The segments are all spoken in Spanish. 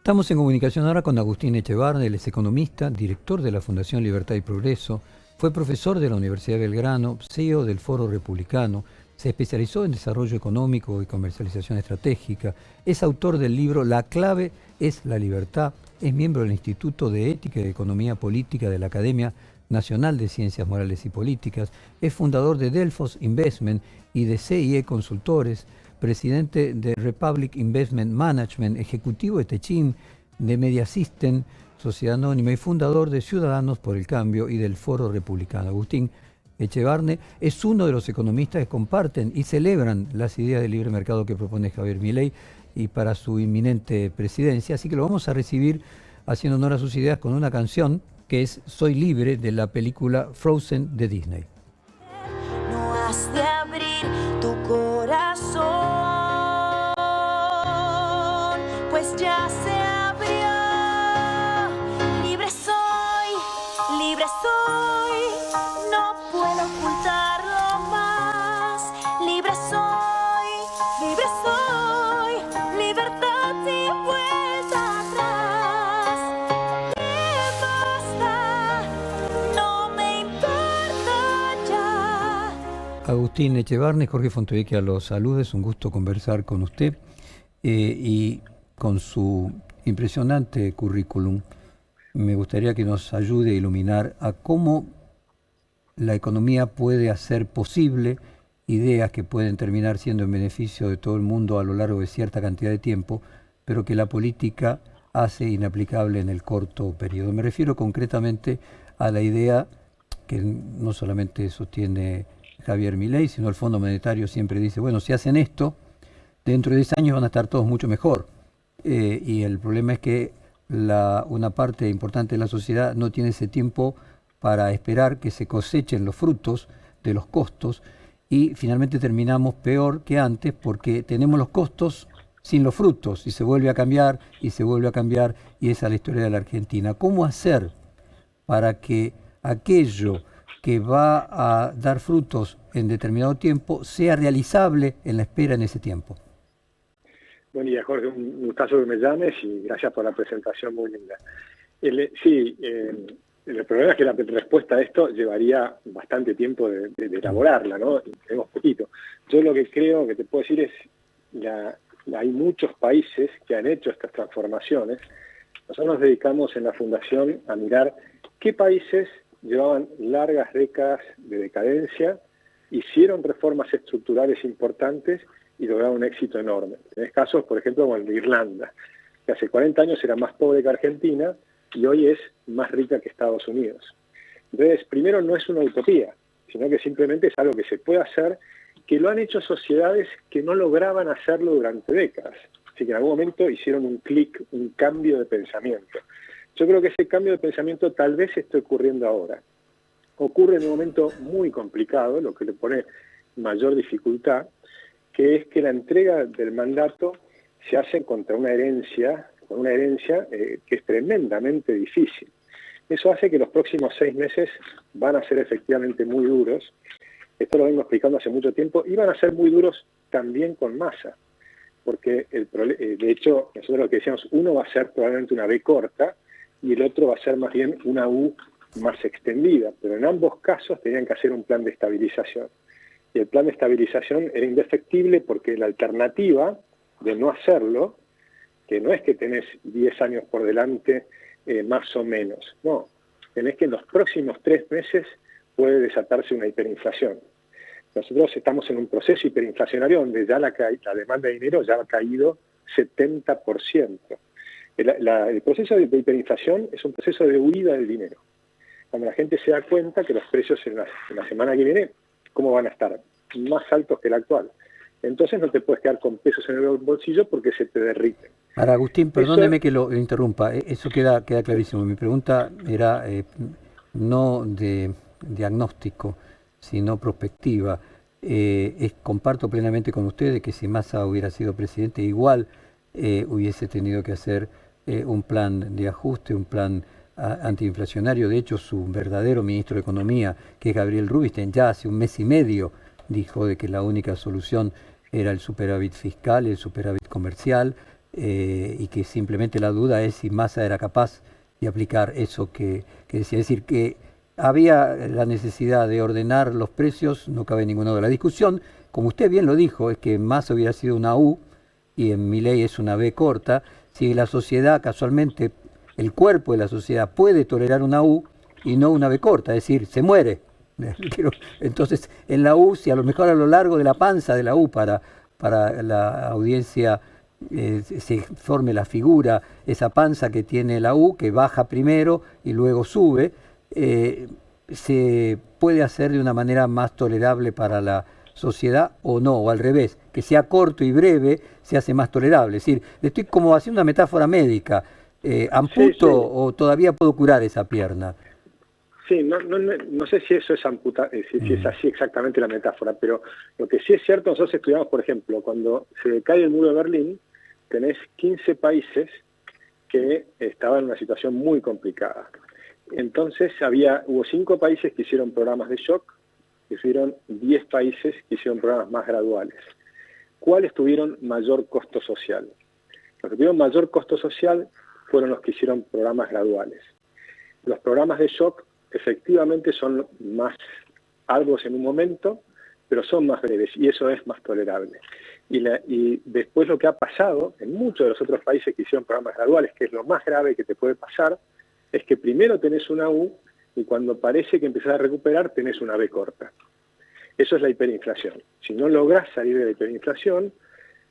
Estamos en comunicación ahora con Agustín Echevarne. Él es economista, director de la Fundación Libertad y Progreso, fue profesor de la Universidad de Belgrano, CEO del Foro Republicano, se especializó en desarrollo económico y comercialización estratégica, es autor del libro La clave es la libertad, es miembro del Instituto de Ética y Economía Política de la Academia Nacional de Ciencias Morales y Políticas, es fundador de Delfos Investment y de CIE Consultores, presidente de Republic Investment Management, ejecutivo de Techin, de Media System, Sociedad Anónima, y fundador de Ciudadanos por el Cambio y del Foro Republicano. Agustín Echevarne es uno de los economistas que comparten y celebran las ideas de libre mercado que propone Javier Milei y para su inminente presidencia, así que lo vamos a recibir haciendo honor a sus ideas con una canción que es Soy Libre, de la película Frozen de Disney. No has de abrir tu corazón, pues ya se abrió. Libre soy, no puedo ocultarlo más. Libre soy, libertad sin vuelta atrás. ¿Qué más da? No me importa ya. Agustín Echevarne, Jorge Fontevecchia los saluda, es un gusto conversar con usted y con su impresionante currículum. Me gustaría que nos ayude a iluminar a cómo la economía puede hacer posible ideas que pueden terminar siendo en beneficio de todo el mundo a lo largo de cierta cantidad de tiempo, pero que la política hace inaplicable en el corto periodo. Me refiero concretamente a la idea que no solamente sostiene Javier Milei, sino el Fondo Monetario siempre dice, bueno, si hacen esto, dentro de 10 años van a estar todos mucho mejor. Y el problema es que una parte importante de la sociedad no tiene ese tiempo para esperar que se cosechen los frutos de los costos y finalmente terminamos peor que antes porque tenemos los costos sin los frutos y se vuelve a cambiar y se vuelve a cambiar, y esa es la historia de la Argentina. ¿Cómo hacer para que aquello que va a dar frutos en determinado tiempo sea realizable en la espera en ese tiempo? Buen día, Jorge, un gustazo que me llames y gracias por la presentación muy linda. El problema es que la respuesta a esto llevaría bastante tiempo de elaborarla, ¿no? Y tenemos poquito. Yo lo que creo que te puedo decir es hay muchos países que han hecho estas transformaciones. Nosotros nos dedicamos en la Fundación a mirar qué países llevaban largas décadas de decadencia, hicieron reformas estructurales importantes y lograron un éxito enorme. Tenés casos, por ejemplo, como el de Irlanda, que hace 40 años era más pobre que Argentina y hoy es más rica que Estados Unidos. Entonces, primero, no es una utopía, sino que simplemente es algo que se puede hacer, que lo han hecho sociedades que no lograban hacerlo durante décadas. Así que en algún momento hicieron un clic, un cambio de pensamiento. Yo creo que ese cambio de pensamiento tal vez esté ocurriendo ahora. Ocurre en un momento muy complicado, lo que le pone mayor dificultad, que es que la entrega del mandato se hace contra una herencia, que es tremendamente difícil. Eso hace que los próximos 6 meses van a ser efectivamente muy duros. Esto lo vengo explicando hace mucho tiempo, y van a ser muy duros también con Massa, porque de hecho nosotros lo que decíamos, uno va a ser probablemente una B corta y el otro va a ser más bien una U más extendida, pero en ambos casos tenían que hacer un plan de estabilización. Y el plan de estabilización era indefectible porque la alternativa de no hacerlo, que no es que tenés 10 años por delante más o menos, no, tenés que en los próximos 3 meses puede desatarse una hiperinflación. Nosotros estamos en un proceso hiperinflacionario donde ya la demanda de dinero ya ha caído 70%. El proceso de hiperinflación es un proceso de huida del dinero. Cuando la gente se da cuenta que los precios en la semana que viene, ¿cómo van a estar? Más altos que el actual. Entonces no te puedes quedar con pesos en el bolsillo porque se te derriten. Ahora, Agustín, perdóneme que lo interrumpa, eso queda clarísimo. Mi pregunta era no de diagnóstico, sino prospectiva. Comparto plenamente con ustedes que si Massa hubiera sido presidente, igual hubiese tenido que hacer un plan de ajuste, un plan antiinflacionario. De hecho, su verdadero ministro de Economía, que es Gabriel Rubinstein, ya hace un mes y medio dijo de que la única solución era el superávit fiscal, el superávit comercial, y que simplemente la duda es si Massa era capaz de aplicar eso que decía. Es decir, que había la necesidad de ordenar los precios, no cabe ninguna duda. La discusión, como usted bien lo dijo, es que Massa hubiera sido una U y en Milei es una B corta. Si la sociedad, casualmente, el cuerpo de la sociedad puede tolerar una U y no una B corta, es decir, se muere. Entonces, en la U, si a lo mejor a lo largo de la panza de la U para la audiencia se forme la figura, esa panza que tiene la U, que baja primero y luego sube, se puede hacer de una manera más tolerable para la sociedad o no, o al revés, que sea corto y breve se hace más tolerable. Es decir, le estoy como haciendo una metáfora médica, amputo o todavía puedo curar esa pierna. Sí, no sé si eso es amputar, si es así exactamente la metáfora, pero lo que sí es cierto, nosotros estudiamos, por ejemplo, cuando se cae el muro de Berlín, tenés 15 países que estaban en una situación muy complicada. Entonces hubo 5 países que hicieron programas de shock, y hubieron 10 países que hicieron programas más graduales. ¿Cuáles tuvieron mayor costo social? Los que tuvieron mayor costo social fueron los que hicieron programas graduales. Los programas de shock efectivamente son más algo en un momento, pero son más breves y eso es más tolerable. Y después lo que ha pasado en muchos de los otros países que hicieron programas graduales, que es lo más grave que te puede pasar, es que primero tenés una U y cuando parece que empezás a recuperar tenés una B corta. Eso es la hiperinflación. Si no lográs salir de la hiperinflación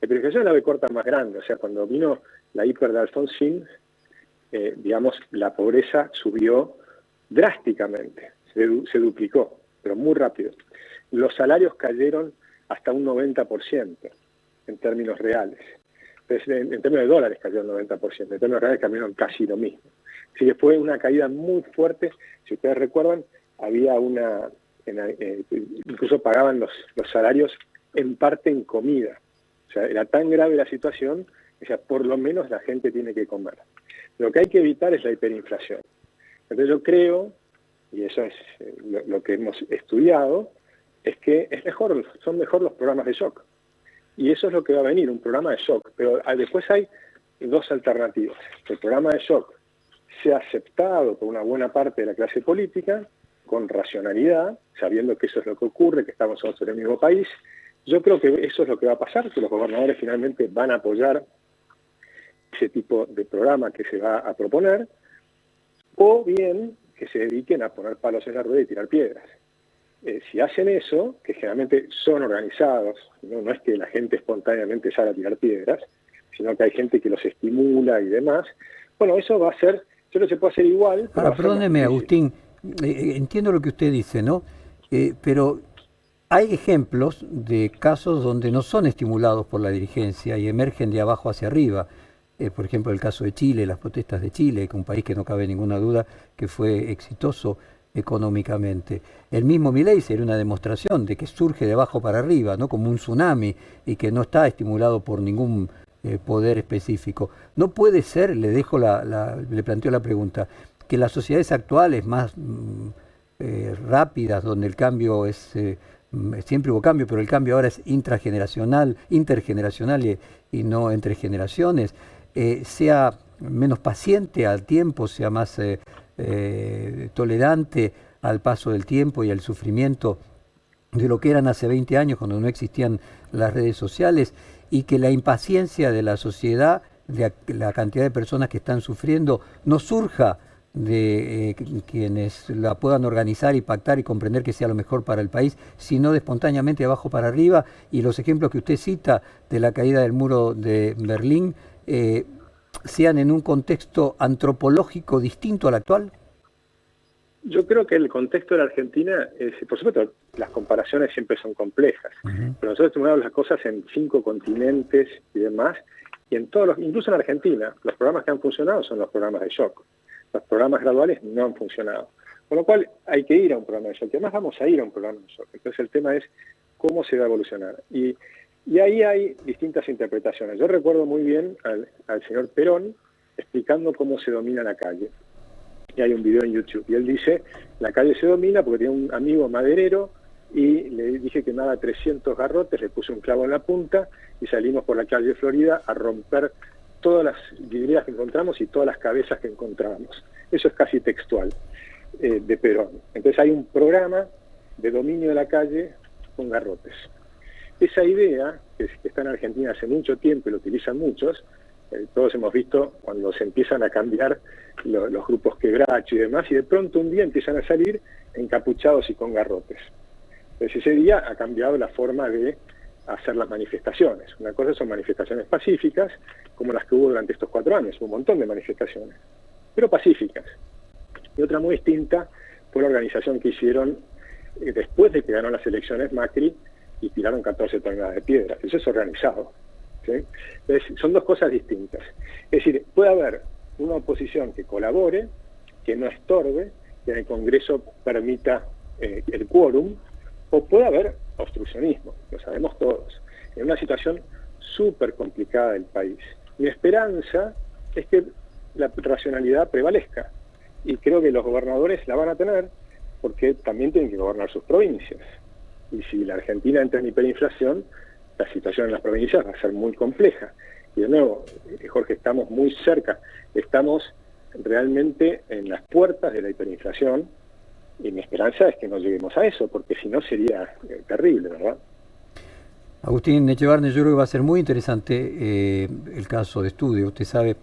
es la B corta más grande. O sea, cuando vino la hiper de Alfonsín, digamos, la pobreza subió drásticamente, se duplicó, pero muy rápido. Los salarios cayeron hasta un 90% en términos reales. Entonces, en términos de dólares cayó el 90%, en términos reales cayeron casi lo mismo. Así que fue una caída muy fuerte. Si ustedes recuerdan, había incluso pagaban los salarios en parte en comida. O sea, era tan grave la situación, o sea, por lo menos la gente tiene que comer. Lo que hay que evitar es la hiperinflación. Entonces yo creo, y eso es lo que hemos estudiado, es que son mejor los programas de shock. Y eso es lo que va a venir, un programa de shock. Pero después hay 2 alternativas. Que el programa de shock sea aceptado por una buena parte de la clase política, con racionalidad, sabiendo que eso es lo que ocurre, que estamos todos en el mismo país. Yo creo que eso es lo que va a pasar, que los gobernadores finalmente van a apoyar ese tipo de programa que se va a proponer, o bien que se dediquen a poner palos en la rueda y tirar piedras. Si hacen eso, que generalmente son organizados, no es que la gente espontáneamente salga a tirar piedras, sino que hay gente que los estimula y demás, bueno, eso va a ser, yo no se puede hacer igual. Ahora, perdóneme, Agustín, entiendo lo que usted dice, ¿no? Pero hay ejemplos de casos donde no son estimulados por la dirigencia y emergen de abajo hacia arriba. Por ejemplo, el caso de Chile, las protestas de Chile, que un país que no cabe ninguna duda que fue exitoso económicamente. El mismo Milei sería una demostración de que surge de abajo para arriba, ¿no? Como un tsunami y que no está estimulado por ningún poder específico. No puede ser, le planteo la pregunta, que las sociedades actuales más rápidas, donde el cambio es... siempre hubo cambio, pero el cambio ahora es intergeneracional y no entre generaciones, sea menos paciente al tiempo, sea más tolerante al paso del tiempo y al sufrimiento de lo que eran hace 20 años cuando no existían las redes sociales, y que la impaciencia de la sociedad, de la cantidad de personas que están sufriendo, no surja de quienes la puedan organizar y pactar y comprender que sea lo mejor para el país, sino de espontáneamente abajo para arriba. Y los ejemplos que usted cita de la caída del muro de Berlín sean en un contexto antropológico distinto al actual. Yo creo que el contexto de la Argentina, por supuesto, las comparaciones siempre son complejas, pero nosotros tenemos las cosas en 5 continentes y demás, y en incluso en Argentina, los programas que han funcionado son los programas de shock. Los programas graduales no han funcionado. Con lo cual hay que ir a un programa de shock. Y además vamos a ir a un programa de shock. Entonces el tema es cómo se va a evolucionar. Y ahí hay distintas interpretaciones. Yo recuerdo muy bien al señor Perón explicando cómo se domina la calle. Y hay un video en YouTube. Y él dice, la calle se domina porque tiene un amigo maderero y le dije que me haga 300 garrotes, le puse un clavo en la punta y salimos por la calle Florida a romper todas las vidrieras que encontramos y todas las cabezas que encontramos. Eso es casi textual de Perón. Entonces hay un programa de dominio de la calle con garrotes. Esa idea, que está en Argentina hace mucho tiempo y lo utilizan muchos, todos hemos visto cuando se empiezan a cambiar los grupos quebracho y demás, y de pronto un día empiezan a salir encapuchados y con garrotes. Entonces ese día ha cambiado la forma de hacer las manifestaciones. Una cosa son manifestaciones pacíficas, como las que hubo durante estos 4 años, un montón de manifestaciones, pero pacíficas. Y otra muy distinta fue la organización que hicieron después de que ganó las elecciones Macri y tiraron 14 toneladas de piedras. Eso es organizado, ¿sí? Entonces, son dos cosas distintas. Es decir, puede haber una oposición que colabore, que no estorbe, que en el Congreso permita el quórum, o puede haber obstruccionismo, lo sabemos todos, en una situación súper complicada del país. Mi esperanza es que la racionalidad prevalezca, y creo que los gobernadores la van a tener, porque también tienen que gobernar sus provincias. Y si la Argentina entra en hiperinflación, la situación en las provincias va a ser muy compleja. Y de nuevo, Jorge, estamos muy cerca, estamos realmente en las puertas de la hiperinflación, y mi esperanza es que no lleguemos a eso, porque si no sería terrible, ¿verdad? Agustín Echevarne, yo creo que va a ser muy interesante el caso de estudio. Usted sabe,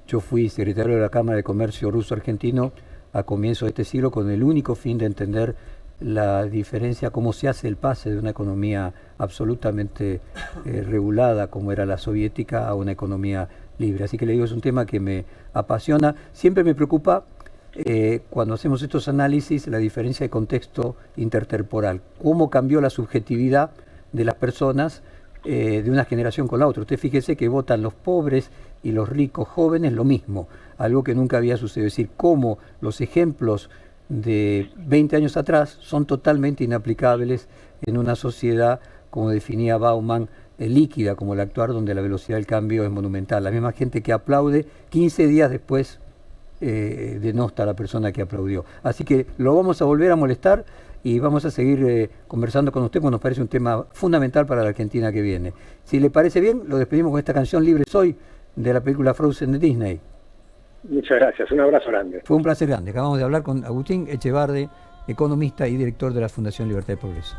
yo fui secretario de la Cámara de Comercio Ruso-Argentino a comienzos de este siglo con el único fin de entender la diferencia, cómo se hace el pase de una economía absolutamente regulada como era la soviética a una economía libre. Así que le digo, es un tema que me apasiona. Siempre me preocupa cuando hacemos estos análisis la diferencia de contexto intertemporal, cómo cambió la subjetividad de las personas de una generación con la otra. Usted fíjese que votan los pobres y los ricos jóvenes lo mismo, algo que nunca había sucedido. Es decir, cómo los ejemplos de 20 años atrás son totalmente inaplicables en una sociedad, como definía Bauman, líquida como la actual, donde la velocidad del cambio es monumental. La misma gente que aplaude 15 días después denosta a la persona que aplaudió. Así que lo vamos a volver a molestar y vamos a seguir conversando con usted, porque nos parece un tema fundamental para la Argentina que viene. Si le parece bien, lo despedimos con esta canción Libre Soy de la película Frozen de Disney. Muchas gracias, un abrazo grande. Fue un placer grande. Acabamos de hablar con Agustín Echevarne, economista y director de la Fundación Libertad y Progreso.